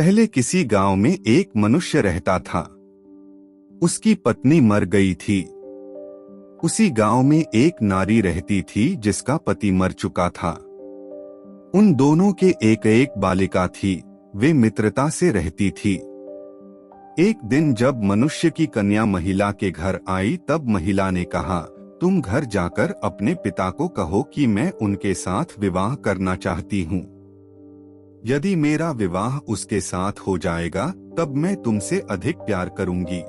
पहले किसी गांव में एक मनुष्य रहता था। उसकी पत्नी मर गई थी। उसी गांव में एक नारी रहती थी जिसका पति मर चुका था। उन दोनों के एक एक बालिका थी। वे मित्रता से रहती थी। एक दिन जब मनुष्य की कन्या महिला के घर आई तब महिला ने कहा, तुम घर जाकर अपने पिता को कहो कि मैं उनके साथ विवाह करना चाहती हूँ। यदि मेरा विवाह उसके साथ हो जाएगा तब मैं तुमसे अधिक प्यार करूंगी।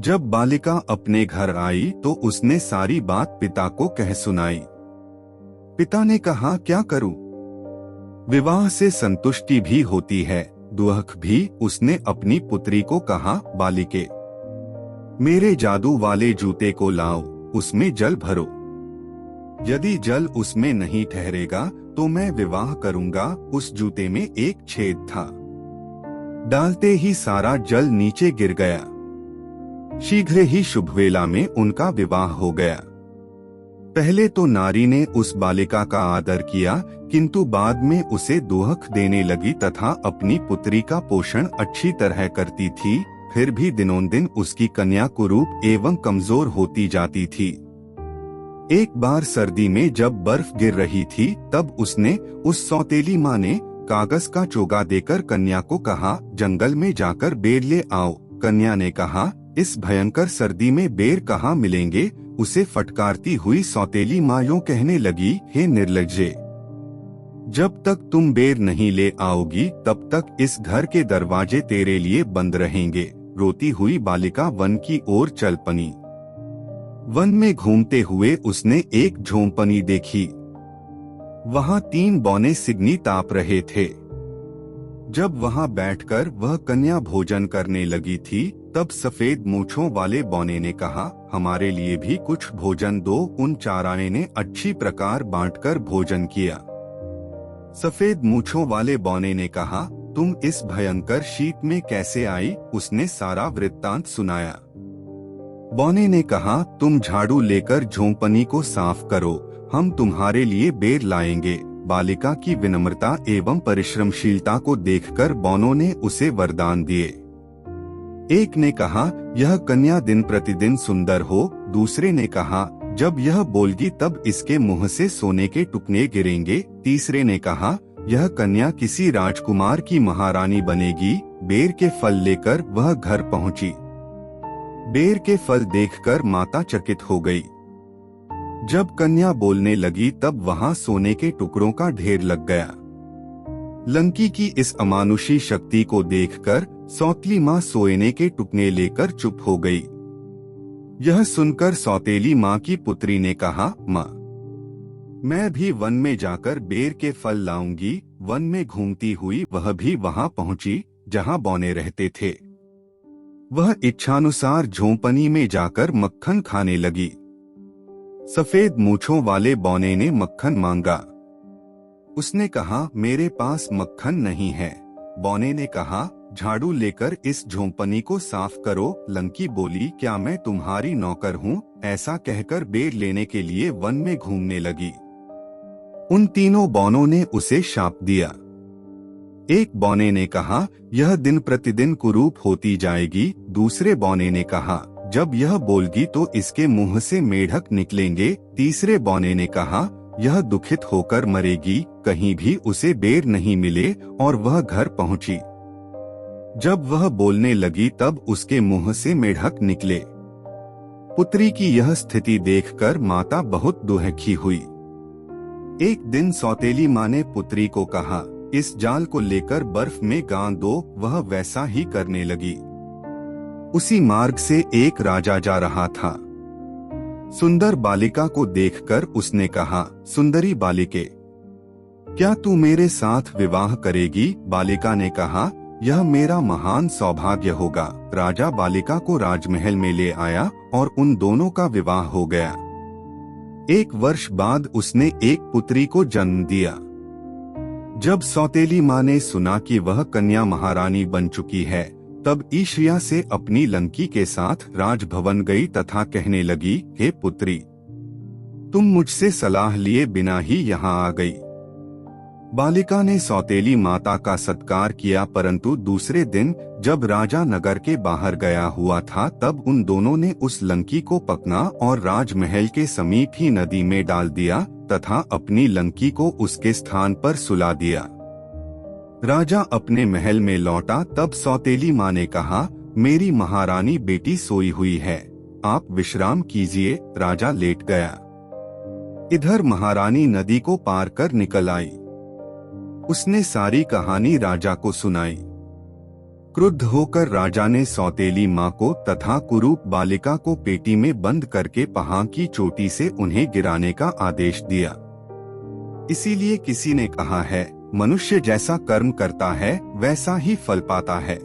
जब बालिका अपने घर आई तो उसने सारी बात पिता को कह सुनाई। पिता ने कहा, क्या करूं? विवाह से संतुष्टि भी होती है, दुख भी। उसने अपनी पुत्री को कहा, बालिके, मेरे जादू वाले जूते को लाओ, उसमें जल भरो। यदि जल उसमें नहीं ठहरेगा तो मैं विवाह करूंगा। उस जूते में एक छेद था। डालते ही सारा जल नीचे गिर गया। शीघ्र ही शुभ वेला में उनका विवाह हो गया। पहले तो नारी ने उस बालिका का आदर किया, किंतु बाद में उसे दुख देने लगी तथा अपनी पुत्री का पोषण अच्छी तरह करती थी। फिर भी दिनों दिन उसकी कन्या कुरूप एवं कमजोर होती जाती थी। एक बार सर्दी में जब बर्फ गिर रही थी तब उसने, उस सौतेली माँ ने, कागज का चोगा देकर कन्या को कहा, जंगल में जाकर बेर ले आओ। कन्या ने कहा, इस भयंकर सर्दी में बेर कहाँ मिलेंगे? उसे फटकारती हुई सौतेली माँ यूं कहने लगी, हे निर्लज्जे, जब तक तुम बेर नहीं ले आओगी तब तक इस घर के दरवाजे तेरे लिए बंद रहेंगे। रोती हुई बालिका वन की ओर चल पड़ी। वन में घूमते हुए उसने एक झोंपनी देखी। वहां 3 बौने सिगनी ताप रहे थे। जब वहां बैठकर वह कन्या भोजन करने लगी थी तब सफेद मूंछों वाले बौने ने कहा, हमारे लिए भी कुछ भोजन दो। उन चाराने ने अच्छी प्रकार बांटकर भोजन किया। सफेद मूंछों वाले बौने ने कहा, तुम इस भयंकर शीत में कैसे आई? उसने सारा वृत्तांत सुनाया। बौने ने कहा, तुम झाड़ू लेकर झोंपनी को साफ करो, हम तुम्हारे लिए बेर लाएंगे। बालिका की विनम्रता एवं परिश्रमशीलता को देखकर बौनों ने उसे वरदान दिए। एक ने कहा, यह कन्या दिन प्रतिदिन सुंदर हो। दूसरे ने कहा, जब यह बोलगी तब इसके मुंह से सोने के टुकड़े गिरेंगे। तीसरे ने कहा, यह कन्या किसी राजकुमार की महारानी बनेगी। बेर के फल लेकर वह घर पहुंची। बेर के फल देखकर माता चकित हो गई। जब कन्या बोलने लगी तब वहां सोने के टुकड़ों का ढेर लग गया। लंकी की इस अमानुषी शक्ति को देखकर सौतेली माँ सोने के टुकड़े लेकर चुप हो गई। यह सुनकर सौतेली माँ की पुत्री ने कहा, माँ, मैं भी वन में जाकर बेर के फल लाऊंगी। वन में घूमती हुई वह भी वहां पहुंची जहां बौने रहते थे। वह इच्छानुसार झोंपनी में जाकर मक्खन खाने लगी। सफेद मूंछों वाले बौने ने मक्खन मांगा। उसने कहा, मेरे पास मक्खन नहीं है। बौने ने कहा, झाड़ू लेकर इस झोंपनी को साफ करो। लंकी बोली, क्या मैं तुम्हारी नौकर हूँ? ऐसा कहकर बेर लेने के लिए वन में घूमने लगी। उन तीनों बौनों ने उसे शाप दिया। एक बौने ने कहा, यह दिन प्रतिदिन कुरूप होती जाएगी। दूसरे बौने ने कहा, जब यह बोलगी तो इसके मुंह से मेढक निकलेंगे। तीसरे बौने ने कहा, यह दुखित होकर मरेगी, कहीं भी उसे बेर नहीं मिले। और वह घर पहुंची। जब वह बोलने लगी तब उसके मुंह से मेढक निकले। पुत्री की यह स्थिति देखकर माता बहुत दुखी हुई। एक दिन सौतेली माँ ने पुत्री को कहा, इस जाल को लेकर बर्फ में गाड़ दो। वह वैसा ही करने लगी। उसी मार्ग से एक राजा जा रहा था। सुंदर बालिका को देखकर उसने कहा, सुंदरी बालिके, क्या तू मेरे साथ विवाह करेगी? बालिका ने कहा, यह मेरा महान सौभाग्य होगा। राजा बालिका को राजमहल में ले आया और उन दोनों का विवाह हो गया। 1 वर्ष बाद उसने एक पुत्री को जन्म दिया। जब सौतेली माँ ने सुना कि वह कन्या महारानी बन चुकी है तब ईर्ष्या से अपनी लंकी के साथ राजभवन गई तथा कहने लगी, हे पुत्री, तुम मुझसे सलाह लिए बिना ही यहाँ आ गई। बालिका ने सौतेली माता का सत्कार किया, परंतु दूसरे दिन जब राजा नगर के बाहर गया हुआ था तब उन दोनों ने उस लंकी को पकड़ा और राजमहल के समीप ही नदी में डाल दिया तथा अपनी लंकी को उसके स्थान पर सुला दिया। राजा अपने महल में लौटा तब सौतेली माँ ने कहा, मेरी महारानी बेटी सोई हुई है, आप विश्राम कीजिए। राजा लेट गया। इधर महारानी नदी को पार कर निकल आई। उसने सारी कहानी राजा को सुनाई। क्रुद्ध होकर राजा ने सौतेली माँ को तथा कुरूप बालिका को पेटी में बंद करके पहाड़ की चोटी से उन्हें गिराने का आदेश दिया। इसीलिए किसी ने कहा है, मनुष्य जैसा कर्म करता है वैसा ही फल पाता है।